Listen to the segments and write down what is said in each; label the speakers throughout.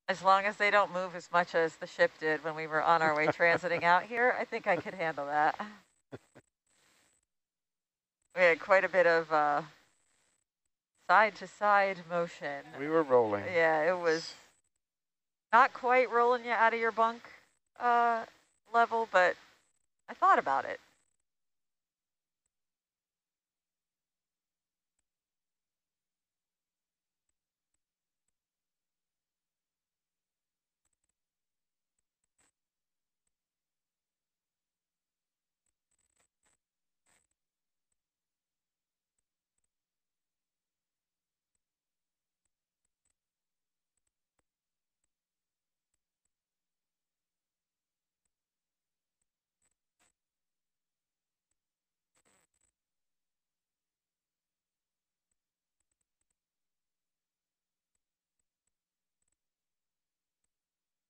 Speaker 1: As long as they don't move as much as the ship did when we were on our way transiting out here, I think I could handle that. We had quite a bit of side-to-side motion.
Speaker 2: We were rolling.
Speaker 1: Yeah, it was not quite rolling you out of your bunk level, but I thought about it.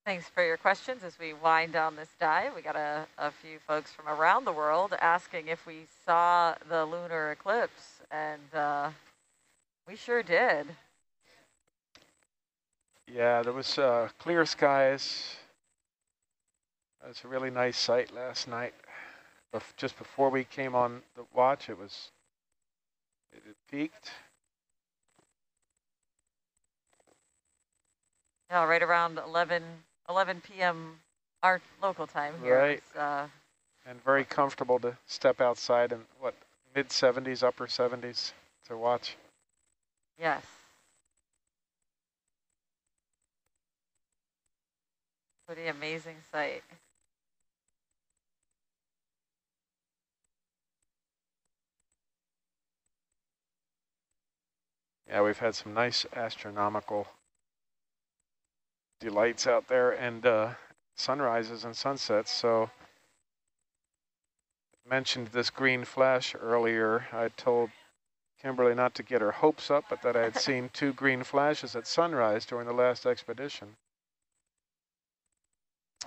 Speaker 1: Thanks for your questions as we wind down this dive. We got a few folks from around the world asking if we saw the lunar eclipse, and we sure did.
Speaker 2: Yeah, there was clear skies. It was a really nice sight last night. Just before we came on the watch, it peaked.
Speaker 1: Yeah, right around 11 p.m. our local time here.
Speaker 2: Right.
Speaker 1: Was,
Speaker 2: and very comfortable to step outside in, what, mid-70s, upper 70s to watch.
Speaker 1: Yes. Pretty amazing sight.
Speaker 2: Yeah, we've had some nice astronomical delights out there and sunrises and sunsets. So mentioned this green flash earlier. I told Kimberly not to get her hopes up, but that I had seen 2 green flashes at sunrise during the last expedition.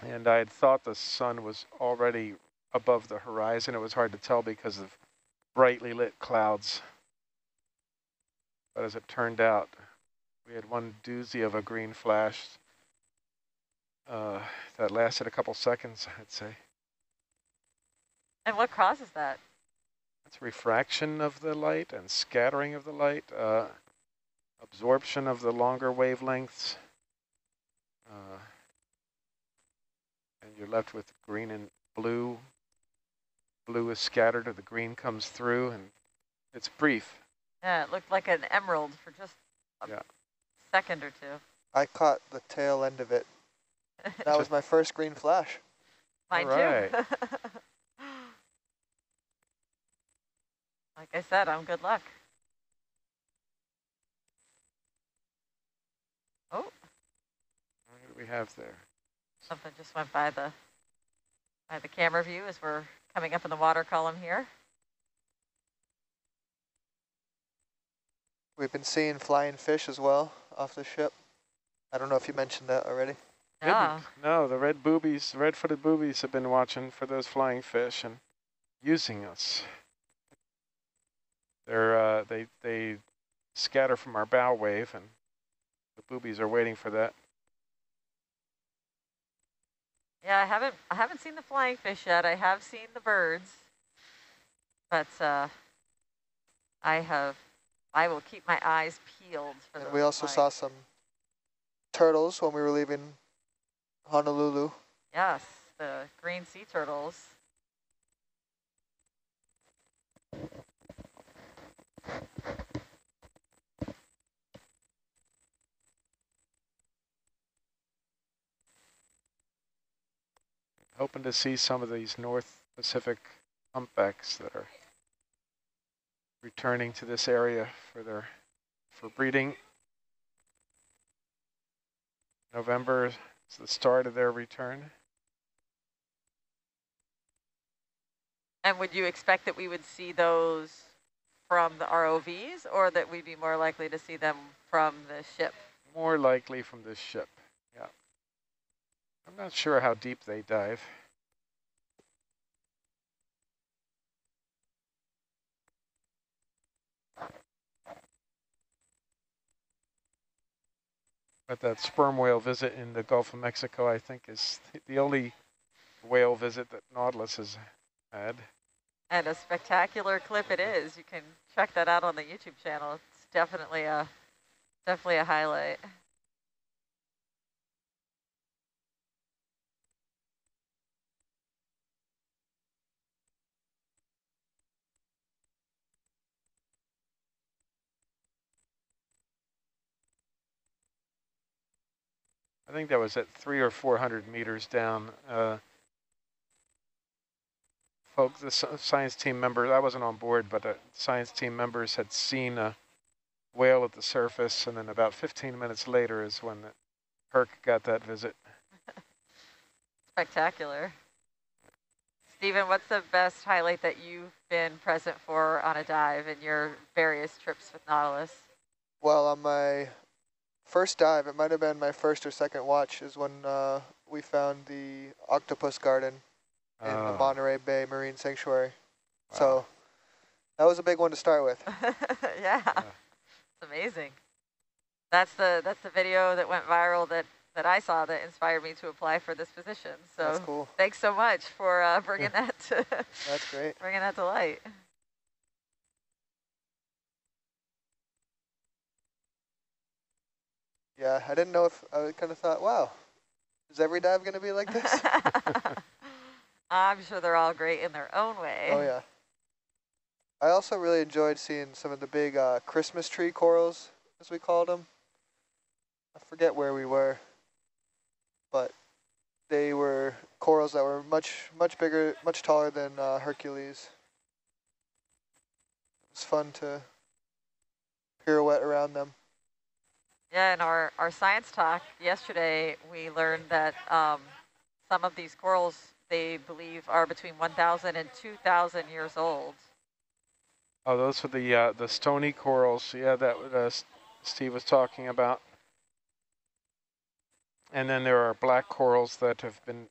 Speaker 2: And I had thought the sun was already above the horizon. It was hard to tell because of brightly lit clouds. But as it turned out, we had one doozy of a green flash that lasted a couple seconds, I'd say.
Speaker 1: And what causes that?
Speaker 2: It's refraction of the light and scattering of the light, absorption of the longer wavelengths, and you're left with green and blue. Blue is scattered, or the green comes through, and it's brief.
Speaker 1: Yeah, it looked like an emerald for just a second or two.
Speaker 3: I caught the tail end of it. That was my first green flash.
Speaker 1: Mine too. Like I said, I'm good luck. Oh.
Speaker 2: What do we have there?
Speaker 1: Something just went by the camera view as we're coming up in the water column here.
Speaker 3: We've been seeing flying fish as well off the ship. I don't know if you mentioned that already.
Speaker 1: Yeah.
Speaker 2: No, the red-footed boobies have been watching for those flying fish and using us. They scatter from our bow wave, and the boobies are waiting for that.
Speaker 1: Yeah, I haven't seen the flying fish yet. I have seen the birds, but I will keep my eyes peeled for those.
Speaker 3: We also saw some turtles when we were leaving Honolulu.
Speaker 1: Yes, the green sea turtles.
Speaker 2: Hoping to see some of these North Pacific humpbacks that are returning to this area for breeding. November is the start of their return.
Speaker 1: And would you expect that we would see those from the ROVs, or that we'd be more likely to see them from the ship?
Speaker 2: More likely from this ship, yeah. I'm not sure how deep they dive. But that sperm whale visit in the Gulf of Mexico, I think, is the only whale visit that Nautilus has had.
Speaker 1: And a spectacular clip it is. You can check that out on the YouTube channel. It's definitely a highlight.
Speaker 2: I think that was at 300 or 400 meters down. Folks, the science team members, I wasn't on board, but science team members had seen a whale at the surface, and then about 15 minutes later is when the Herc got that visit.
Speaker 1: Spectacular. Stephen, what's the best highlight that you've been present for on a dive in your various trips with Nautilus?
Speaker 3: Well, on my first dive, it might have been my first or second watch, is when we found the octopus garden in the Monterey Bay Marine Sanctuary. Wow. So that was a big one to start with.
Speaker 1: Yeah, it's amazing. That's the video that went viral that I saw that inspired me to apply for this position. So
Speaker 3: that's cool.
Speaker 1: Thanks so much for bringing that to
Speaker 3: that's great.
Speaker 1: Bringing that to light.
Speaker 3: Yeah, I didn't know if I kind of thought, wow, is every dive going to be like this?
Speaker 1: I'm sure they're all great in their own way.
Speaker 3: Oh, yeah. I also really enjoyed seeing some of the big Christmas tree corals, as we called them. I forget where we were, but they were corals that were much bigger, much taller than Hercules. It was fun to pirouette around them.
Speaker 1: Yeah, in our science talk yesterday, we learned that some of these corals, they believe, are between 1,000 and 2,000 years old.
Speaker 2: Oh, those were the stony corals. Yeah, that Steve was talking about. And then there are black corals that have been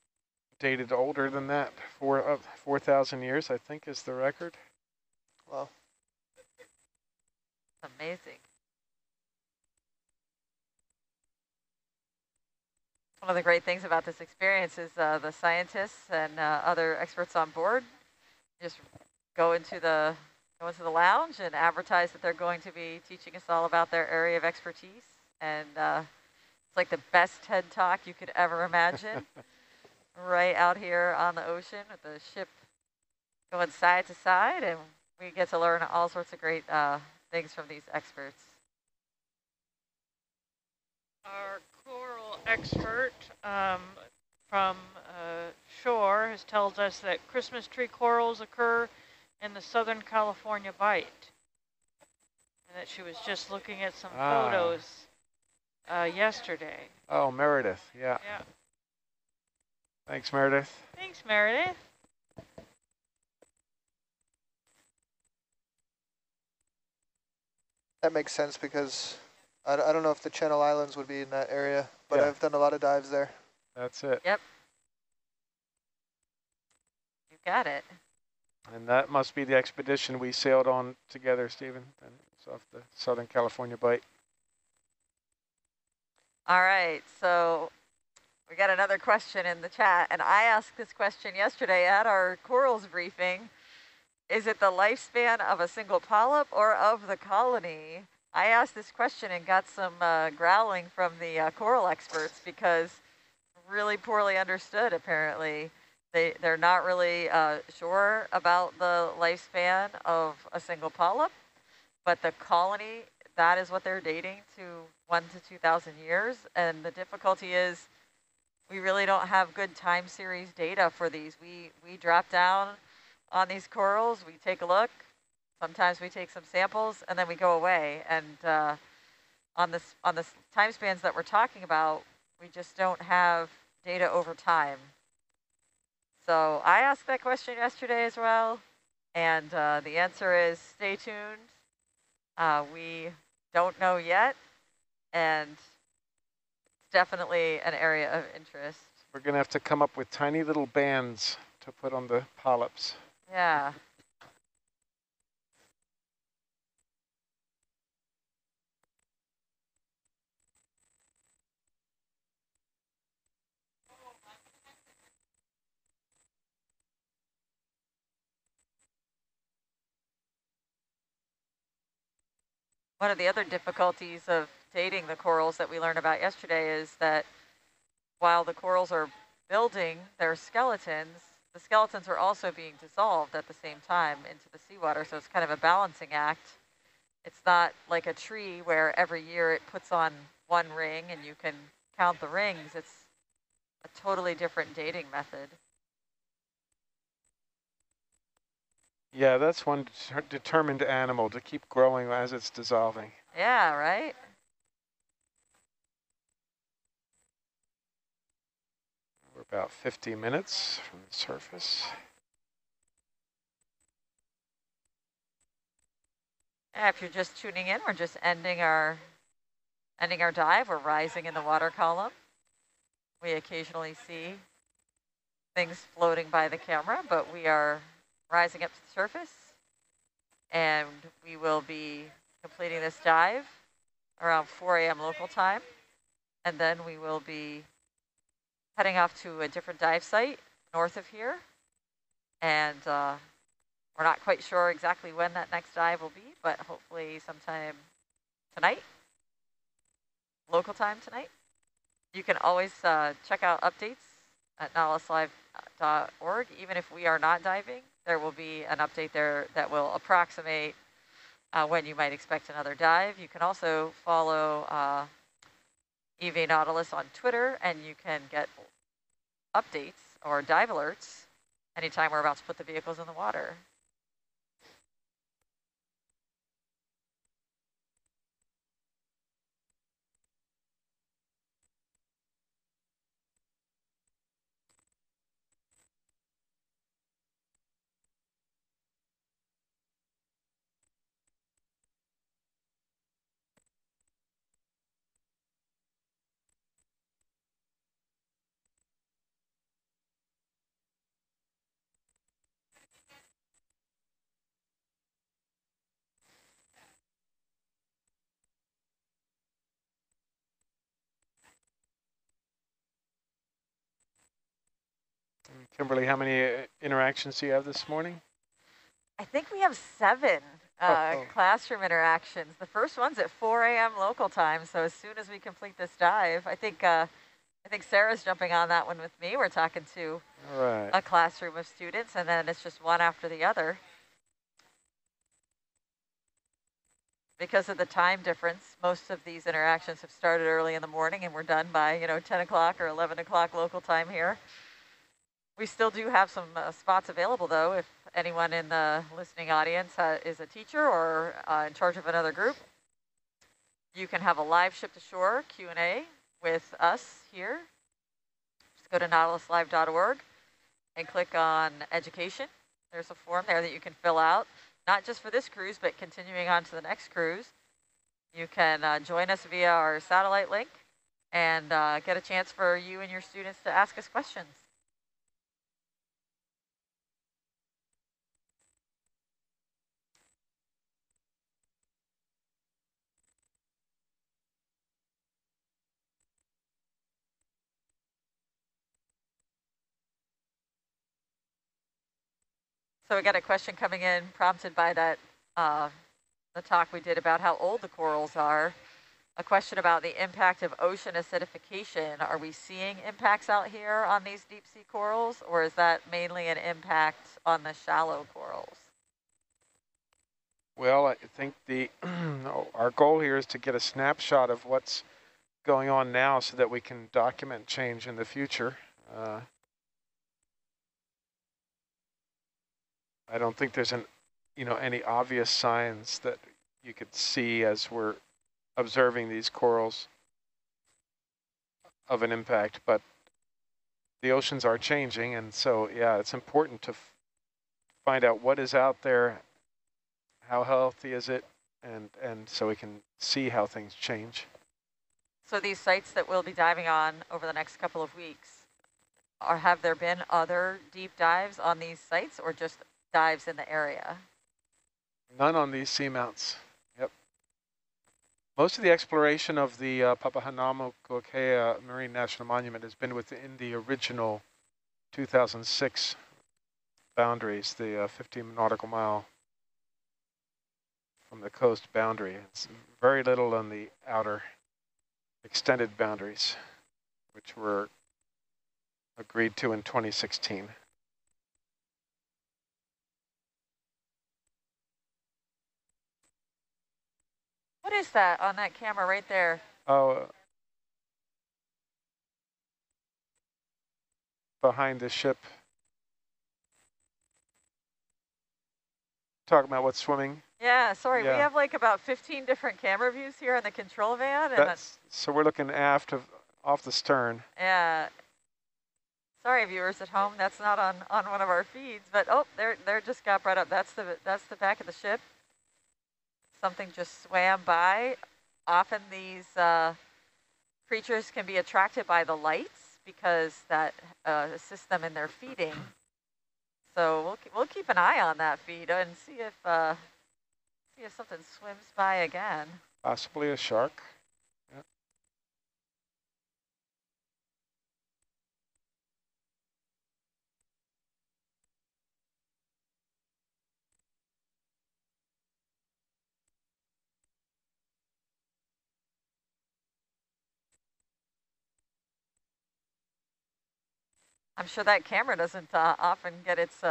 Speaker 2: dated older than that, 4,000 years, I think, is the record.
Speaker 3: Wow.
Speaker 1: Amazing. One of the great things about this experience is the scientists and other experts on board just go into the lounge and advertise that they're going to be teaching us all about their area of expertise. And it's like the best TED Talk you could ever imagine. Right out here on the ocean with the ship going side to side, and we get to learn all sorts of great things from these experts.
Speaker 4: Our coral expert from shore has told us that Christmas tree corals occur in the Southern California Bight, and that she was just looking at some photos yesterday.
Speaker 2: Oh, Meredith, yeah.
Speaker 4: Yeah.
Speaker 2: Thanks, Meredith.
Speaker 4: Thanks, Meredith.
Speaker 3: That makes sense because I don't know if the Channel Islands would be in that area, but
Speaker 2: yeah.
Speaker 3: I've done a lot of dives there.
Speaker 2: That's it.
Speaker 1: Yep. You got it.
Speaker 2: And that must be the expedition we sailed on together, Stephen. And it's off the Southern California Bight.
Speaker 1: All right, so we got another question in the chat, and I asked this question yesterday at our corals briefing. Is it the lifespan of a single polyp or of the colony? I asked this question and got some growling from the coral experts because really poorly understood, apparently. They're not really sure about the lifespan of a single polyp, but the colony, that is what they're dating to 1,000 to 2,000 years. And the difficulty is we really don't have good time series data for these. We drop down on these corals, we take a look, sometimes we take some samples, and then we go away. And on the time spans that we're talking about, we just don't have data over time. So I asked that question yesterday as well, and the answer is stay tuned. We don't know yet, and it's definitely an area of interest.
Speaker 2: We're going to have to come up with tiny little bands to put on the polyps.
Speaker 1: Yeah. One of the other difficulties of dating the corals that we learned about yesterday is that while the corals are building their skeletons, the skeletons are also being dissolved at the same time into the seawater. So it's kind of a balancing act. It's not like a tree where every year it puts on one ring and you can count the rings. It's a totally different dating method.
Speaker 2: Yeah, that's one determined animal to keep growing as it's dissolving.
Speaker 1: Yeah, right?
Speaker 2: We're about 50 minutes from the surface.
Speaker 1: Yeah, if you're just tuning in, we're just ending our dive. We're rising in the water column. We occasionally see things floating by the camera, but we are rising up to the surface, and we will be completing this dive around 4 a.m. local time, and then we will be heading off to a different dive site north of here, and we're not quite sure exactly when that next dive will be, but hopefully sometime tonight, local time tonight. You can always check out updates at nautiluslive.org. Even if we are not diving, there will be an update there that will approximate when you might expect another dive. You can also follow EV Nautilus on Twitter, and you can get updates or dive alerts anytime we're about to put the vehicles in the water.
Speaker 2: Kimberly, how many interactions do you have this morning?
Speaker 1: I think we have 7 classroom interactions. The first one's at 4 a.m. local time, so as soon as we complete this dive, I think Sarah's jumping on that one with me. We're talking to a classroom of students, and then it's just one after the other. Because of the time difference, most of these interactions have started early in the morning, and we're done by 10 o'clock or 11 o'clock local time here. We still do have some spots available, though, if anyone in the listening audience is a teacher or in charge of another group. You can have a live ship to shore Q&A with us here. Just go to nautiluslive.org and click on education. There's a form there that you can fill out, not just for this cruise, but continuing on to the next cruise. You can join us via our satellite link and get a chance for you and your students to ask us questions. So we got a question coming in prompted by that the talk we did about how old the corals are. A question about the impact of ocean acidification. Are we seeing impacts out here on these deep sea corals, or is that mainly an impact on the shallow corals?
Speaker 2: Well, I think our goal here is to get a snapshot of what's going on now so that we can document change in the future. I don't think there's any obvious signs that you could see as we're observing these corals of an impact, but the oceans are changing, and so yeah, it's important to find out what is out there, how healthy is it, and so we can see how things change.
Speaker 1: So these sites that we'll be diving on over the next couple of weeks, have there been other deep dives on these sites, or just dives in the area?
Speaker 2: None on these seamounts. Yep. Most of the exploration of the Papahanaumokuakea Marine National Monument has been within the original 2006 boundaries, the 15 nautical mile. from the coast boundary. It's very little on the outer extended boundaries, which were agreed to in 2016.
Speaker 1: What is that on that camera right there?
Speaker 2: Oh, behind the ship. Talking about what's swimming.
Speaker 1: Yeah, sorry, we
Speaker 2: Yeah.
Speaker 1: have like about 15 different camera views here on the control van. And
Speaker 2: So we're looking aft of off the stern.
Speaker 1: yeah. Sorry, viewers at home, that's not on one of our feeds, but oh, there just got brought up. That's the back of the ship. Something just swam by. Often these creatures can be attracted by the lights because that assists them in their feeding. So we'll keep an eye on that feed and see if something swims by again.
Speaker 2: Possibly a shark. Yeah.
Speaker 1: I'm sure that camera doesn't often get its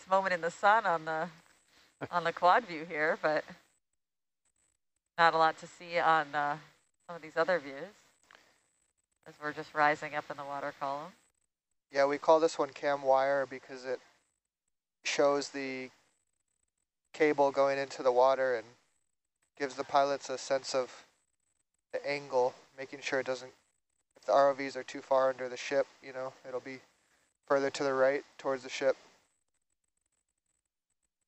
Speaker 1: moment in the sun on the quad view here, but not a lot to see on some of these other views as we're just rising up in the water column.
Speaker 3: Yeah, we call this one cam wire because it shows the cable going into the water and gives the pilots a sense of the angle, making sure it doesn't, if the ROVs are too far under the ship, you know, it'll be further to the right towards the ship,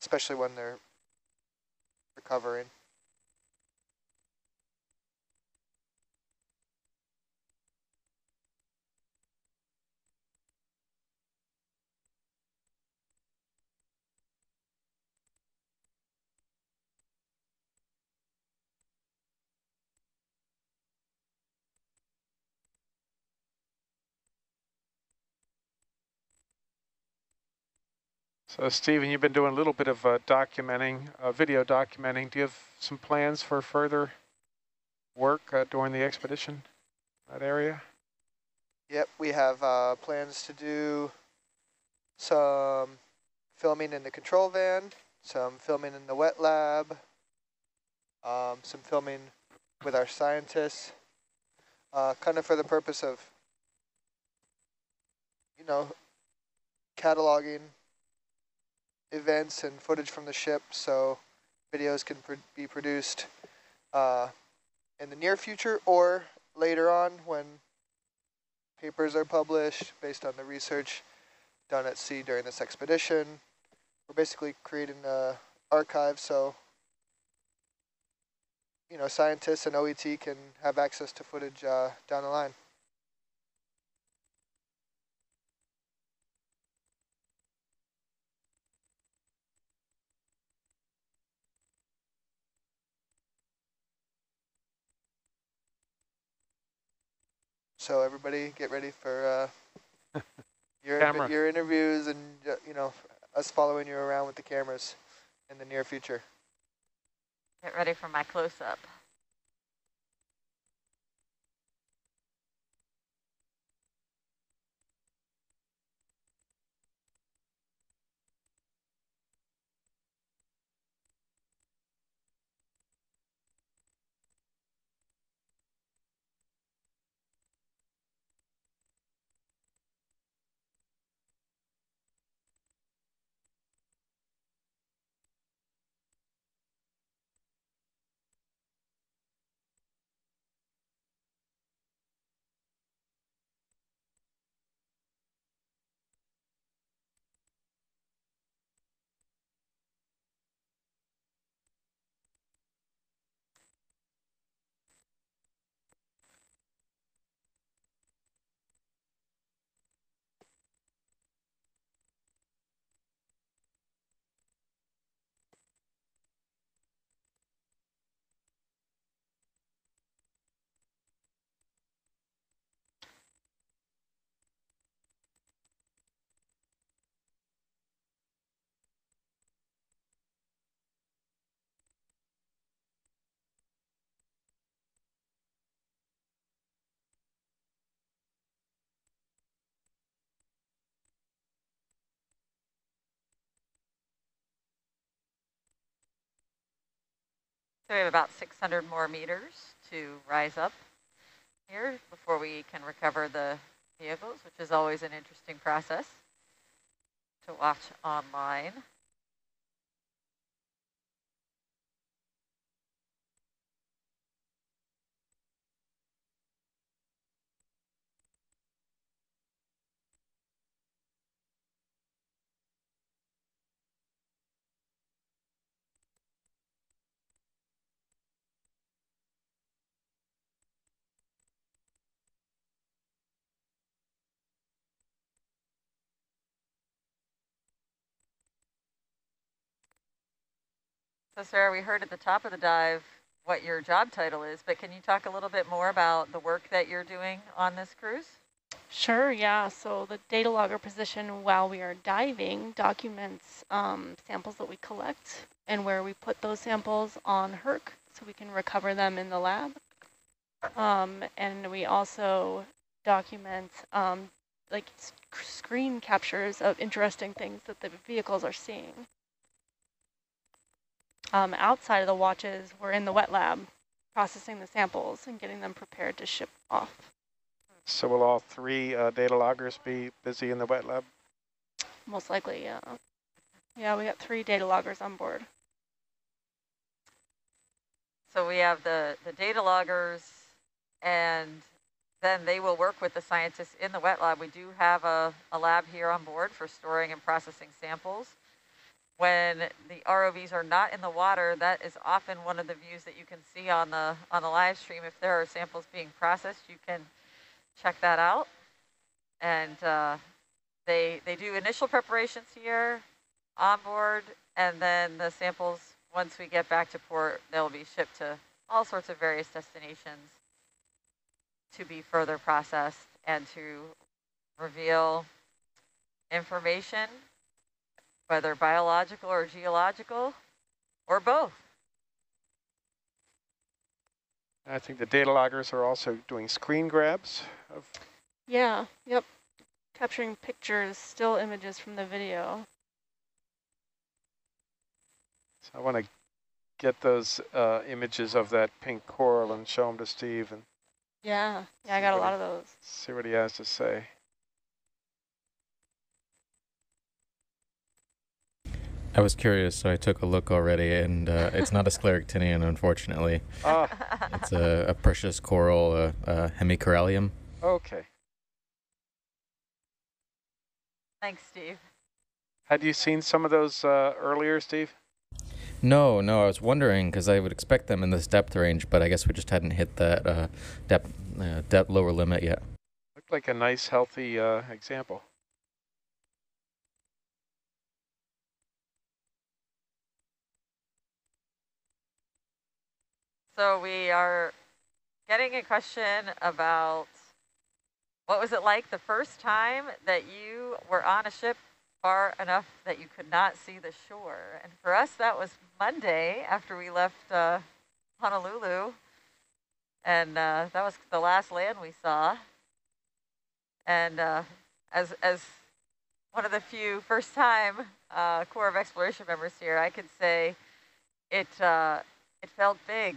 Speaker 3: especially when they're recovering.
Speaker 2: So Stephen, you've been doing a little bit of documenting, video documenting. Do you have some plans for further work during the expedition, that area?
Speaker 3: Yep, we have plans to do some filming in the control van, some filming in the wet lab, some filming with our scientists, kind of for the purpose of, you know, cataloging events and footage from the ship so videos can be produced in the near future or later on when papers are published based on the research done at sea during this expedition. We're basically creating an archive so, you know, scientists and OET can have access to footage down the line. So everybody get ready for your interviews and, you know, us following you around with the cameras in the near future.
Speaker 1: Get ready for my close-up. So we have about 600 more meters to rise up here before we can recover the vehicles, which is always an interesting process to watch online. So Sarah, we heard at the top of the dive what your job title is, but can you talk a little bit more about the work that you're doing on this cruise?
Speaker 5: Sure, yeah. So the data logger position while we are diving documents samples that we collect and where we put those samples on Herc so we can recover them in the lab. And we also document like screen captures of interesting things that the vehicles are seeing. Outside of the watches, we're in the wet lab processing the samples and getting them prepared to ship off.
Speaker 2: So will all three data loggers be busy in the wet lab?
Speaker 5: Most likely, yeah. Yeah, we got 3 data loggers on board.
Speaker 1: So we have the data loggers, and then they will work with the scientists in the wet lab. We do have a lab here on board for storing and processing samples. When the ROVs are not in the water, that is often one of the views that you can see on the live stream. If there are samples being processed, you can check that out. And they do initial preparations here on board, and then the samples, once we get back to port, they'll be shipped to all sorts of various destinations to be further processed and to reveal information, whether biological or geological, or both.
Speaker 2: I think the data loggers are also doing screen grabs of.
Speaker 5: Yeah, yep. Capturing pictures, still images from the video.
Speaker 2: So I want to get those images of that pink coral and show them to Steve and
Speaker 5: Yeah, I got a lot of those.
Speaker 2: see what he has to say.
Speaker 6: I was curious, so I took a look already, and it's not a scleractinian, unfortunately.
Speaker 2: Oh,
Speaker 6: It's a precious coral, hemicorallium.
Speaker 2: okay.
Speaker 1: Thanks, Steve.
Speaker 2: Had you seen some of those earlier, Steve?
Speaker 6: No, I was wondering, because I would expect them in this depth range, but I guess we just hadn't hit that depth lower limit yet.
Speaker 2: Looked like a nice, healthy example.
Speaker 1: So we are getting a question about what was it like the first time that you were on a ship far enough that you could not see the shore? And for us, that was Monday after we left Honolulu. And that was the last land we saw. And as one of the few first-time Corps of Exploration members here, I could say it felt big.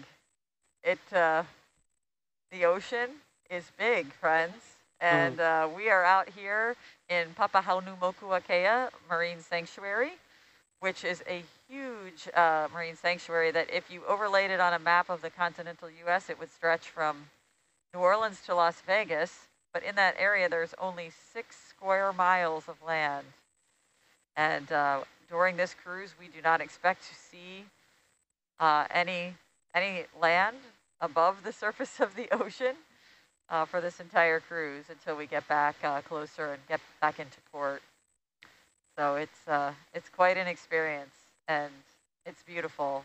Speaker 1: The ocean is big, friends. And we are out here in Papahaunumokuakea Marine Sanctuary, which is a huge marine sanctuary that if you overlaid it on a map of the continental U.S., it would stretch from New Orleans to Las Vegas. But in that area, there's only 6 square miles of land. And during this cruise, we do not expect to see any land above the surface of the ocean for this entire cruise until we get back closer and get back into port. So it's quite an experience, and it's beautiful.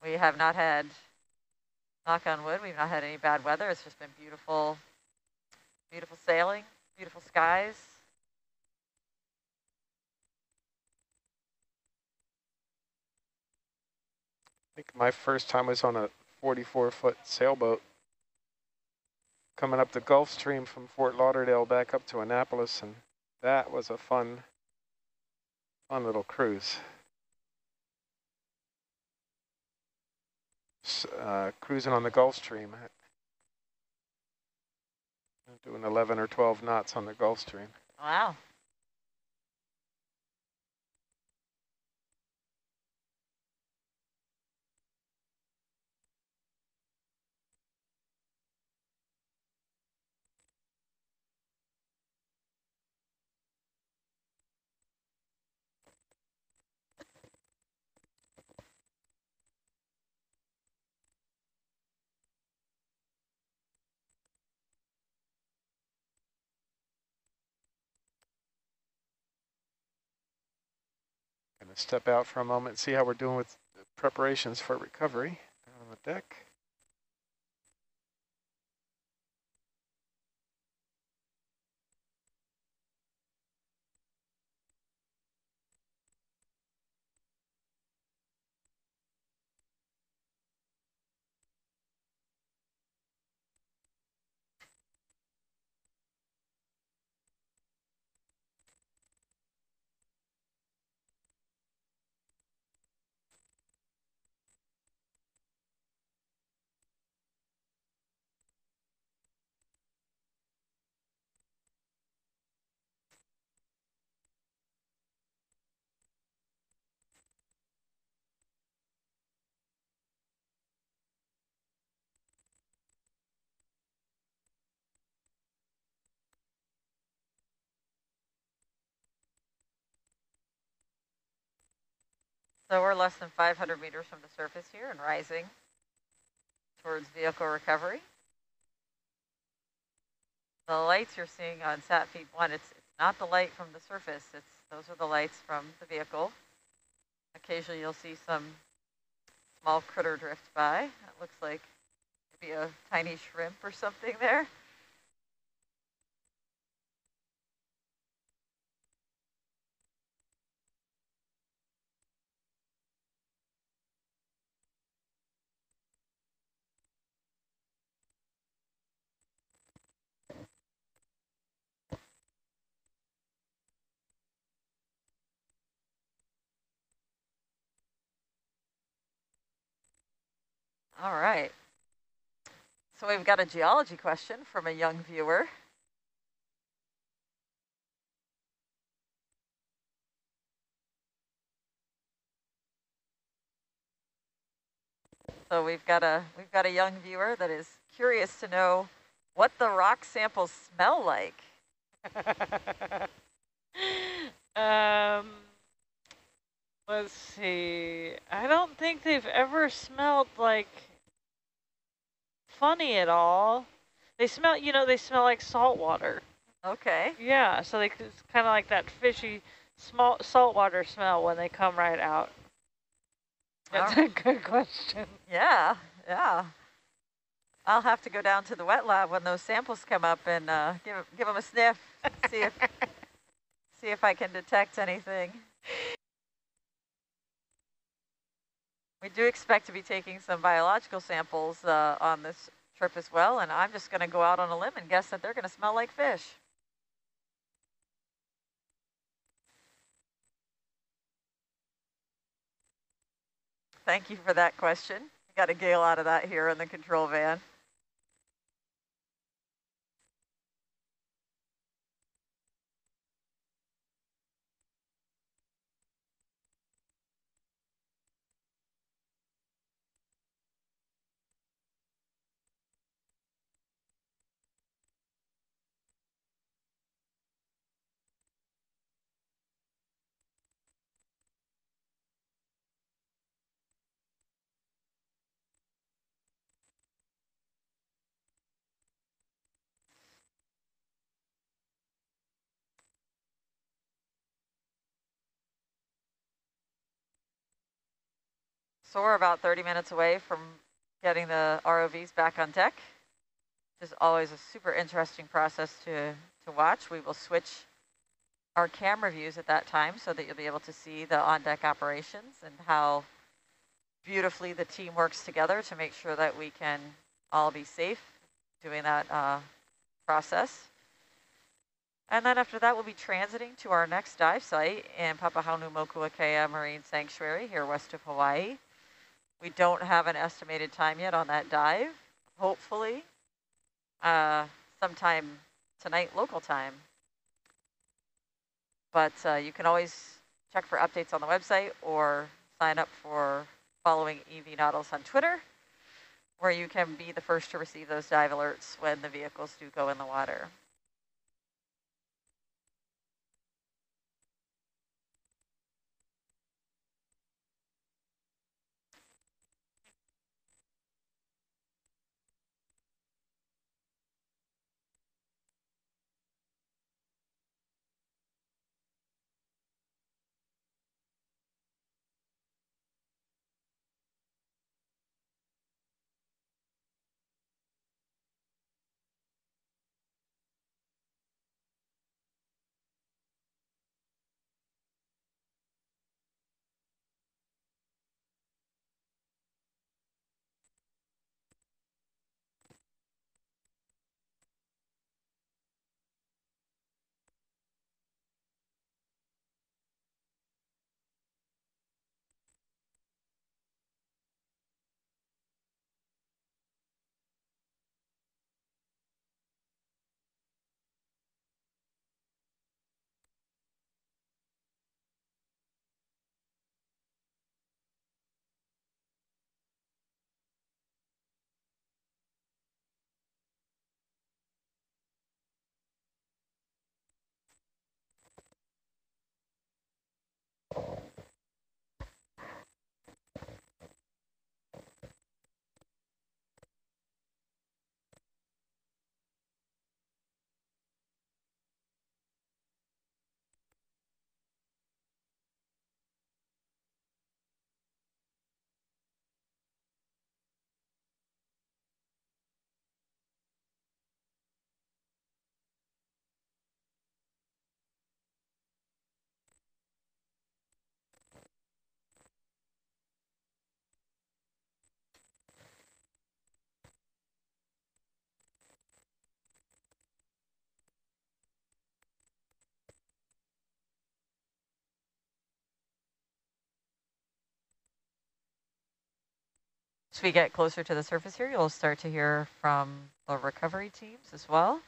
Speaker 1: We have not had, knock on wood, we've not had any bad weather. It's just been beautiful, beautiful sailing, beautiful skies.
Speaker 2: I think my first time was on a 44-foot sailboat coming up the Gulf Stream from Fort Lauderdale back up to Annapolis, and that was a fun little cruise. cruising on the Gulf Stream. Doing 11 or 12 knots on the Gulf Stream.
Speaker 1: Wow.
Speaker 2: Gonna step out for a moment, see how we're doing with preparations for recovery on the deck.
Speaker 1: So we're less than 500 meters from the surface here and rising towards vehicle recovery. The lights you're seeing on sat feed 1, it's not the light from the surface. Those are the lights from the vehicle. Occasionally you'll see some small critter drift by. That looks like maybe a tiny shrimp or something there. All right. So we've got a geology question from a young viewer. So we've got a young viewer that is curious to know what the rock samples smell like.
Speaker 4: Let's see. I don't think they've ever smelled like funny at all. They smell, they smell like salt water.
Speaker 1: Okay.
Speaker 4: Yeah, so it's kind of like that fishy, small saltwater smell when they come right out. That's a good question.
Speaker 1: Yeah, yeah. I'll have to go down to the wet lab when those samples come up and give them a sniff, see if I can detect anything. We do expect to be taking some biological samples on this trip as well, and I'm just going to go out on a limb and guess that they're going to smell like fish. Thank you for that question. Got a gale out of that here in the control van. So we're about 30 minutes away from getting the ROVs back on deck. Which is always a super interesting process to watch. We will switch our camera views at that time so that you'll be able to see the on-deck operations and how beautifully the team works together to make sure that we can all be safe doing that process. And then after that, we'll be transiting to our next dive site in Papahanaumokuakea Marine Sanctuary here west of Hawaii. We don't have an estimated time yet on that dive. Hopefully, sometime tonight local time. But you can always check for updates on the website or sign up for following EV Nautilus on Twitter, where you can be the first to receive those dive alerts when the vehicles do go in the water. As we get closer to the surface here, you'll start to hear from the recovery teams as well.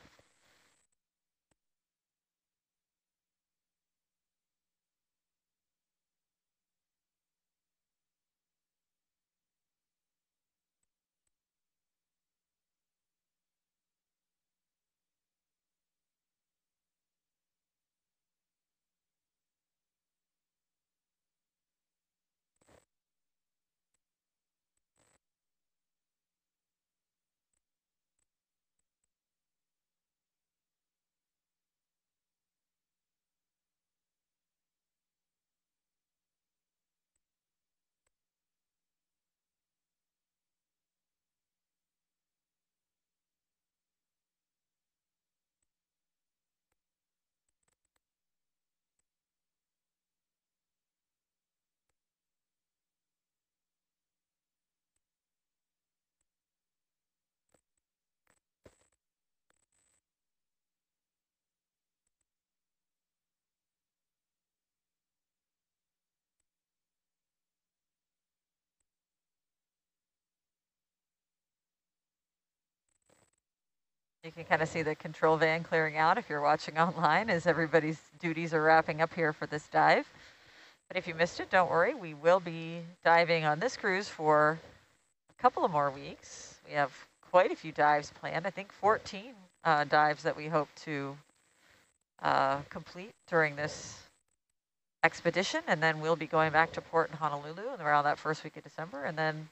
Speaker 1: You can kind of see the control van clearing out if you're watching online as everybody's duties are wrapping up here for this dive. But if you missed it, don't worry. We will be diving on this cruise for a couple of more weeks. We have quite a few dives planned. I think 14 dives that we hope to complete during this expedition. And then we'll be going back to port in Honolulu around that first week of December. And then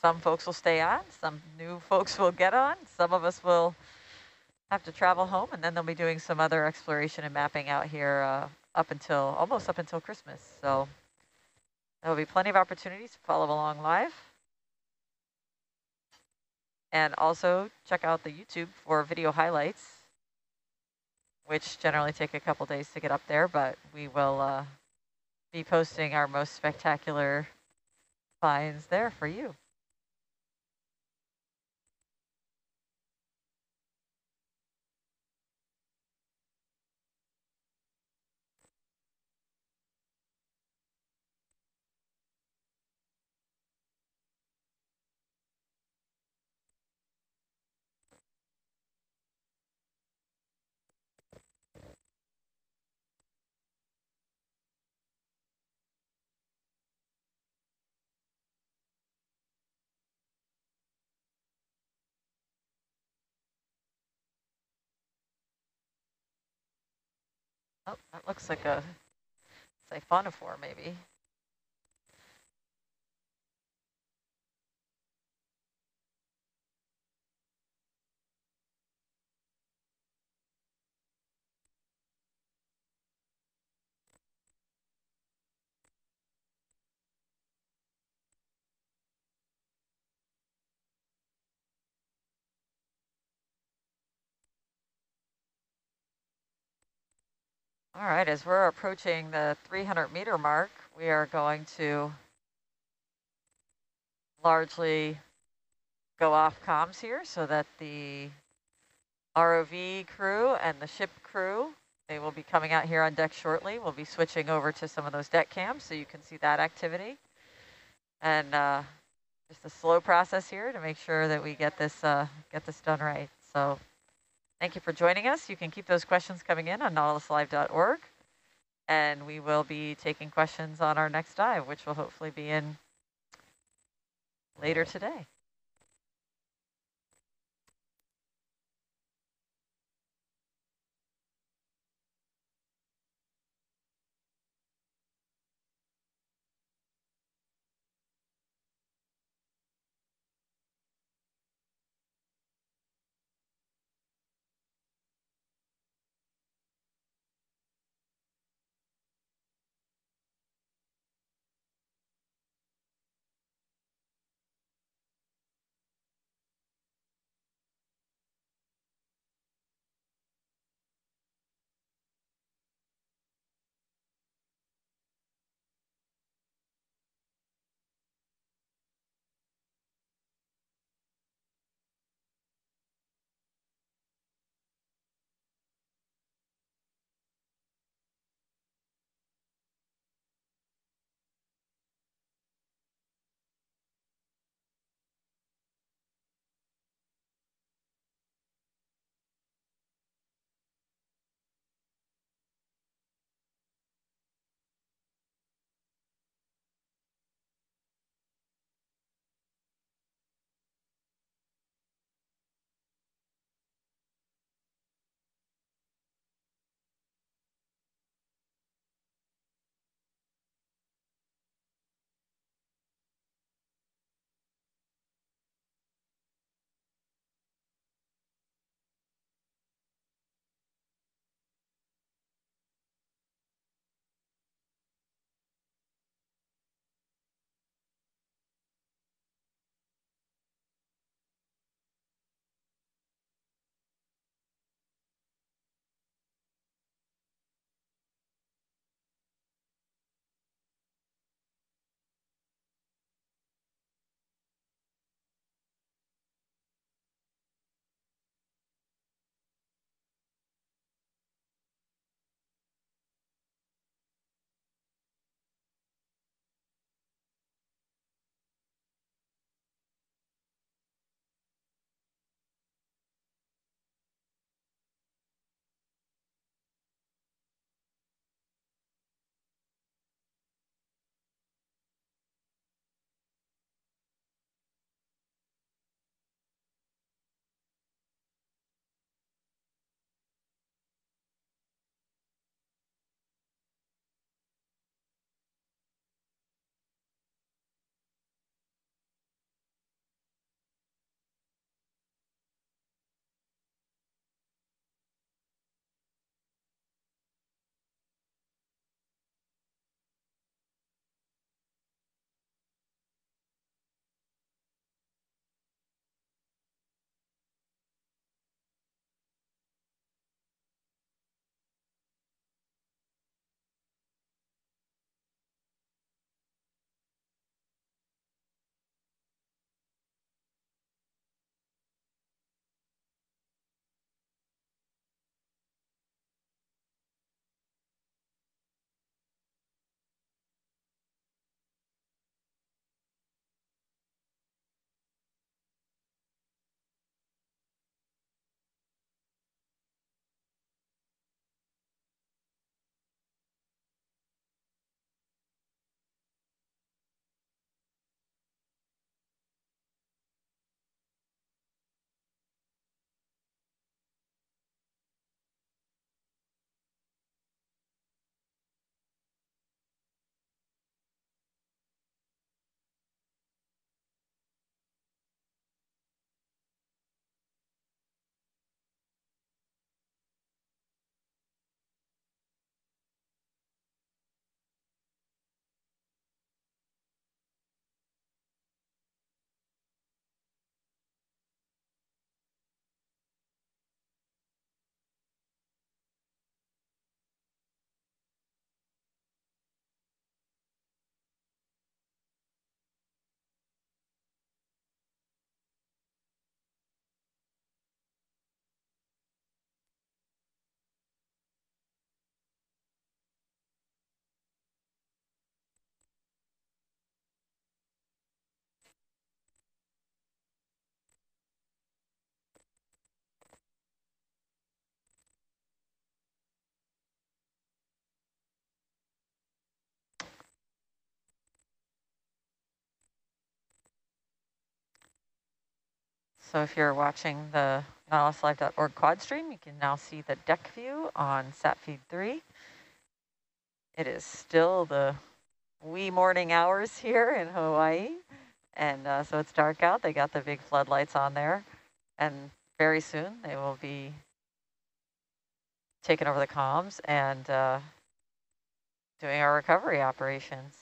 Speaker 1: some folks will stay on, some new folks will get on, some of us will have to travel home, and then they'll be doing some other exploration and mapping out here almost up until Christmas. So there will be plenty of opportunities to follow along live. And also check out the YouTube for video highlights, which generally take a couple days to get up there, but we will be posting our most spectacular finds there for you. Oh, that looks like a siphonophore, maybe. All right, as we're approaching the 300-meter mark, we are going to largely go off comms here so that the ROV crew and the ship crew, they will be coming out here on deck shortly. We'll be switching over to some of those deck cams so you can see that activity. And just a slow process here to make sure that we get this done right. So thank you for joining us. You can keep those questions coming in on nautiluslive.org. And we will be taking questions on our next dive, which will hopefully be in later today. So if you're watching the nautiluslive.org quad stream, you can now see the deck view on sat feed 3. It is still the wee morning hours here in Hawaii. And so it's dark out. They got the big floodlights on there. And very soon they will be taking over the comms and doing our recovery operations.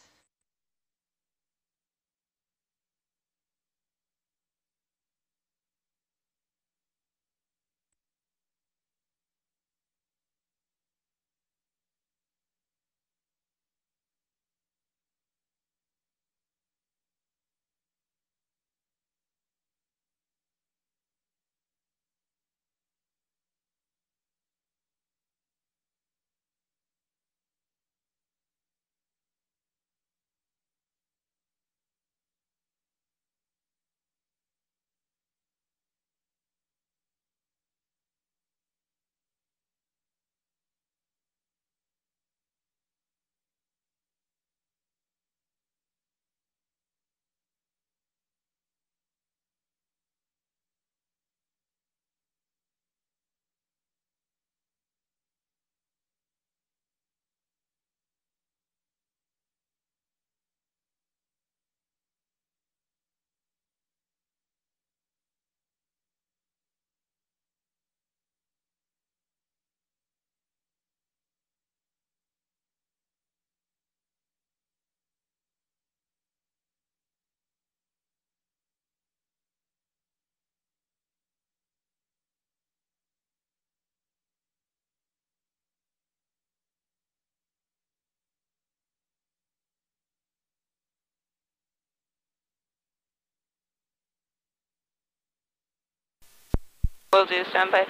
Speaker 7: Will do, standby.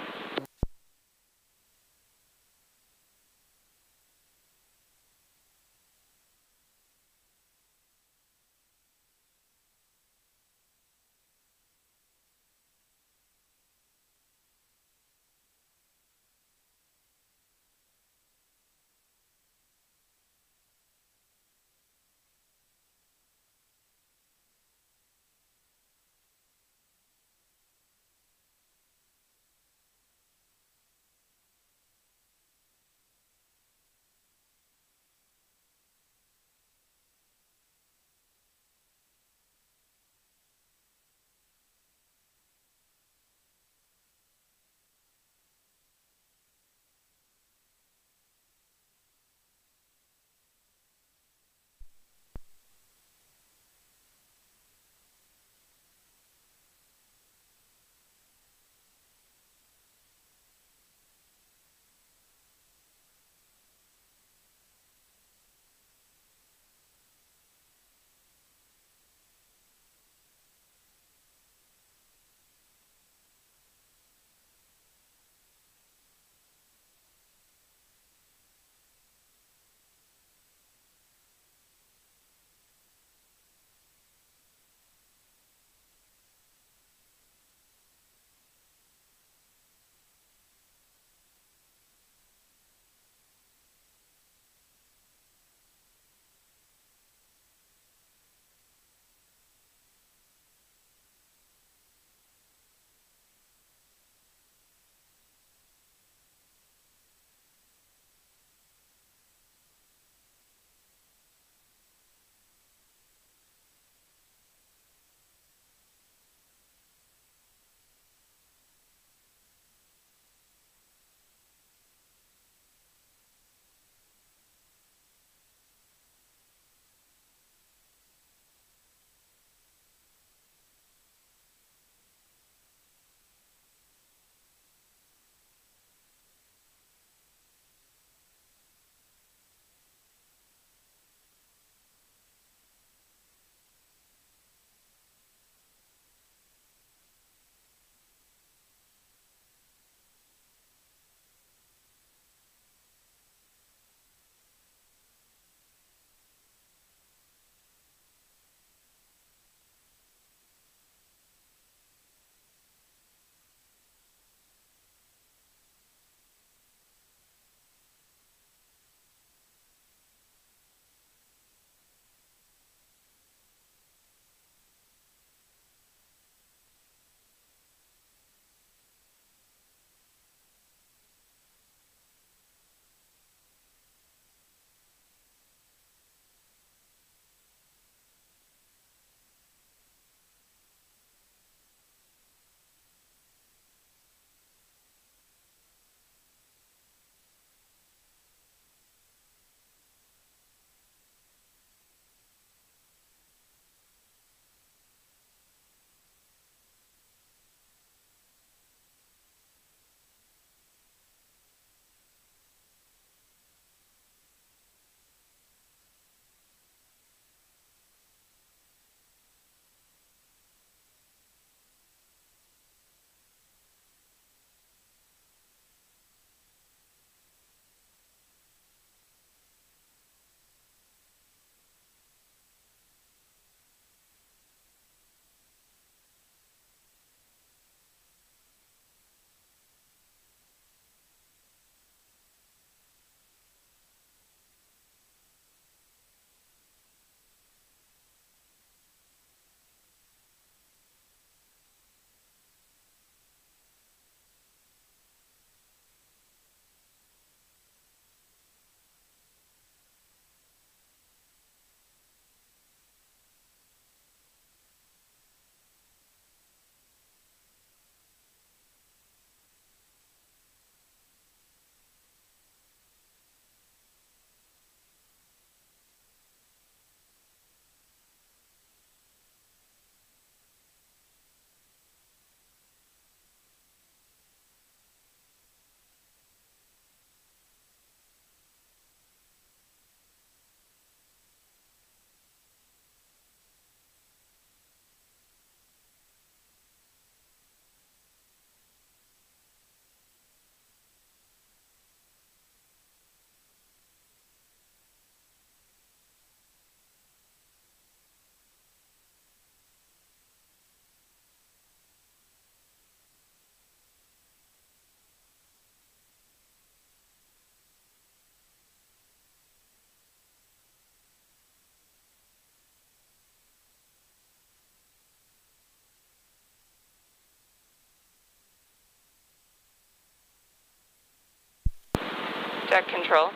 Speaker 7: Deck control.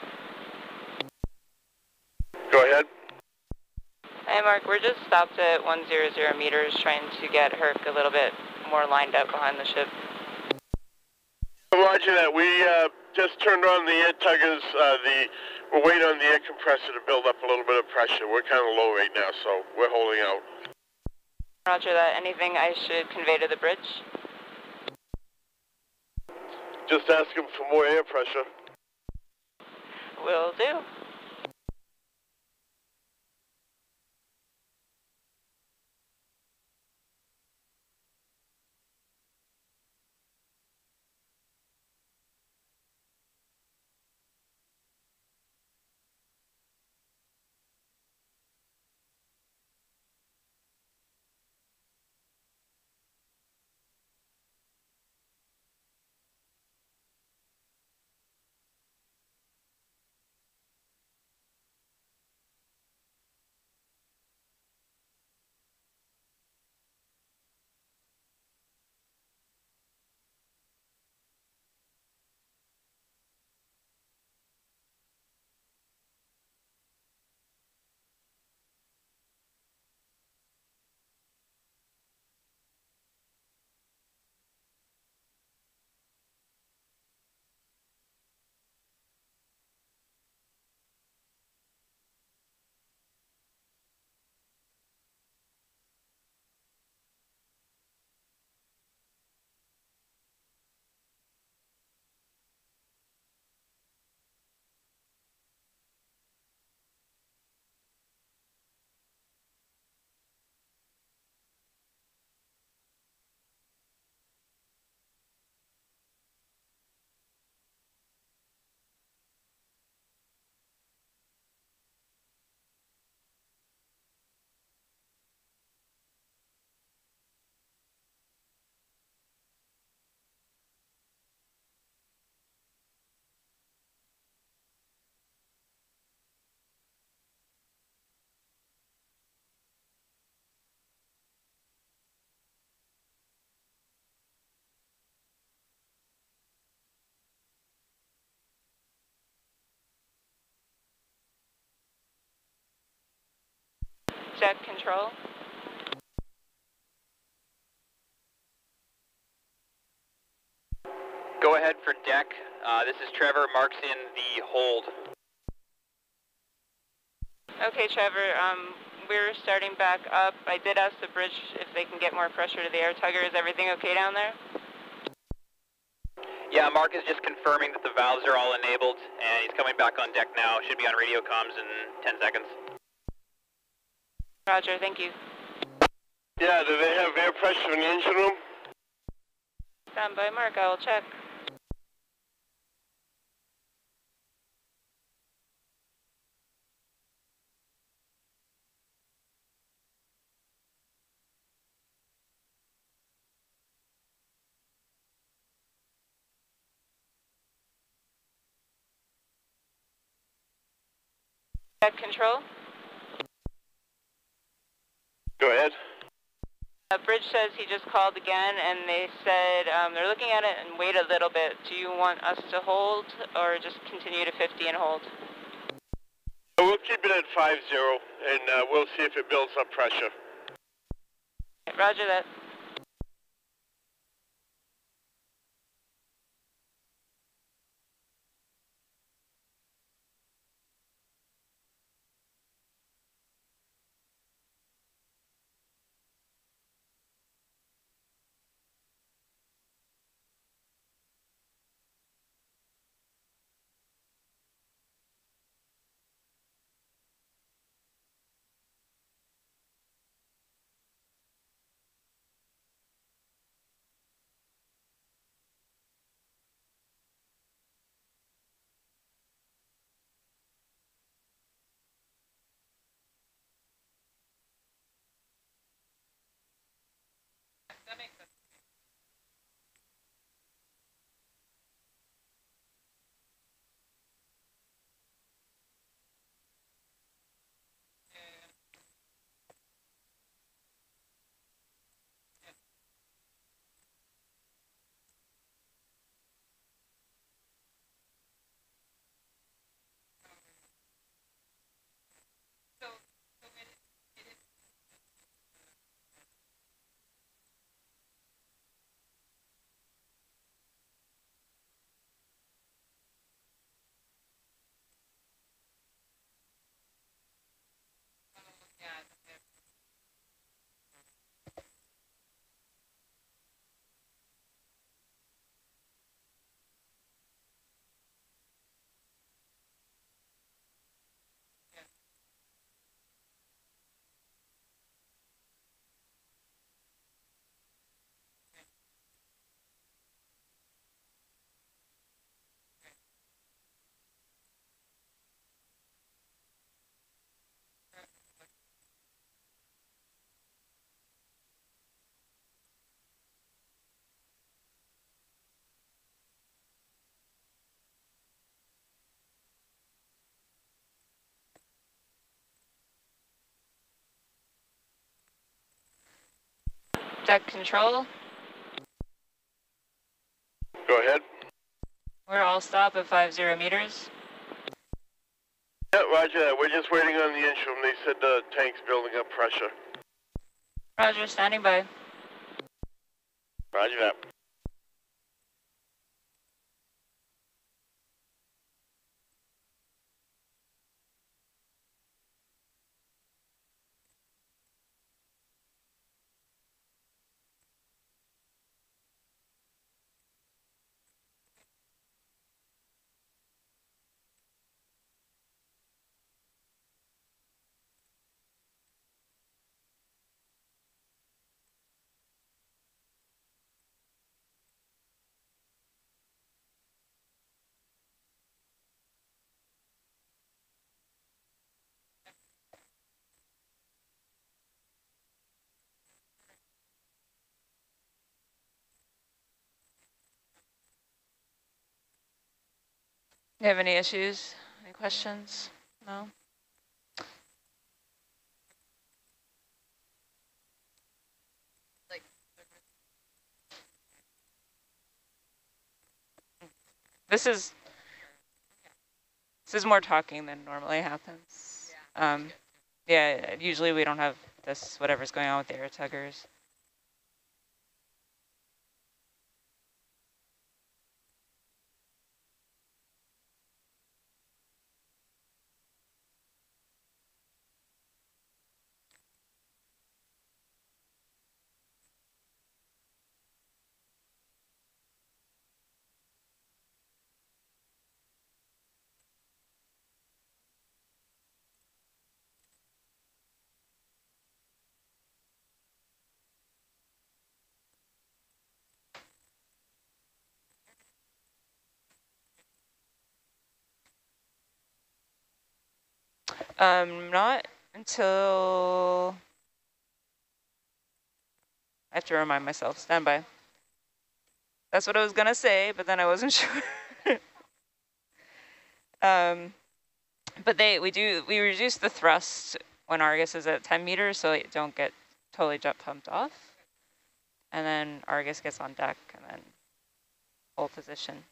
Speaker 2: Go ahead.
Speaker 7: Hey Mark, we're just stopped at 100 meters trying to get Herc a little bit more lined up behind the ship.
Speaker 8: Roger that. We just turned on the air tuggers. We're waiting on the air compressor to build up a little bit of pressure. We're kind of low right now, so we're holding out.
Speaker 7: Roger that. Anything I should convey to the bridge?
Speaker 8: Just ask him for more air pressure.
Speaker 7: Will do. Deck control.
Speaker 9: Go ahead for deck. This is Trevor. Mark's in the hold.
Speaker 7: Okay, Trevor, we're starting back up. I did ask the bridge if they can get more pressure to the air tugger. Is everything okay down there?
Speaker 9: Yeah, Mark is just confirming that the valves are all enabled, and he's coming back on deck now. Should be on radio comms in 10 seconds.
Speaker 7: Roger, thank you.
Speaker 8: Yeah, do they have air pressure in the engine room?
Speaker 7: Stand by, Mark. I will check. Deck control.
Speaker 8: Go ahead.
Speaker 7: Bridge says he just called again, and they said they're looking at it and wait a little bit. Do you want us to hold or just continue to 50 and hold?
Speaker 8: We'll keep it at 50, and we'll see if it builds up pressure.
Speaker 7: Roger that. Deck control.
Speaker 8: Go ahead.
Speaker 7: We're all stop at 50 meters.
Speaker 8: Yeah, roger that. We're just waiting on the instrument. They said the tank's building up pressure.
Speaker 7: Roger, standing by.
Speaker 8: Roger that.
Speaker 7: You have any issues? Any questions? No? This is more talking than normally happens. Yeah, usually we don't have this, whatever's going on with the air tuggers. Not until, I have to remind myself, stand by. That's what I was gonna say, but then I wasn't sure. But we reduce the thrust when Argus is at 10 meters so it don't get totally jet pumped off. And then Argus gets on deck and then hold position.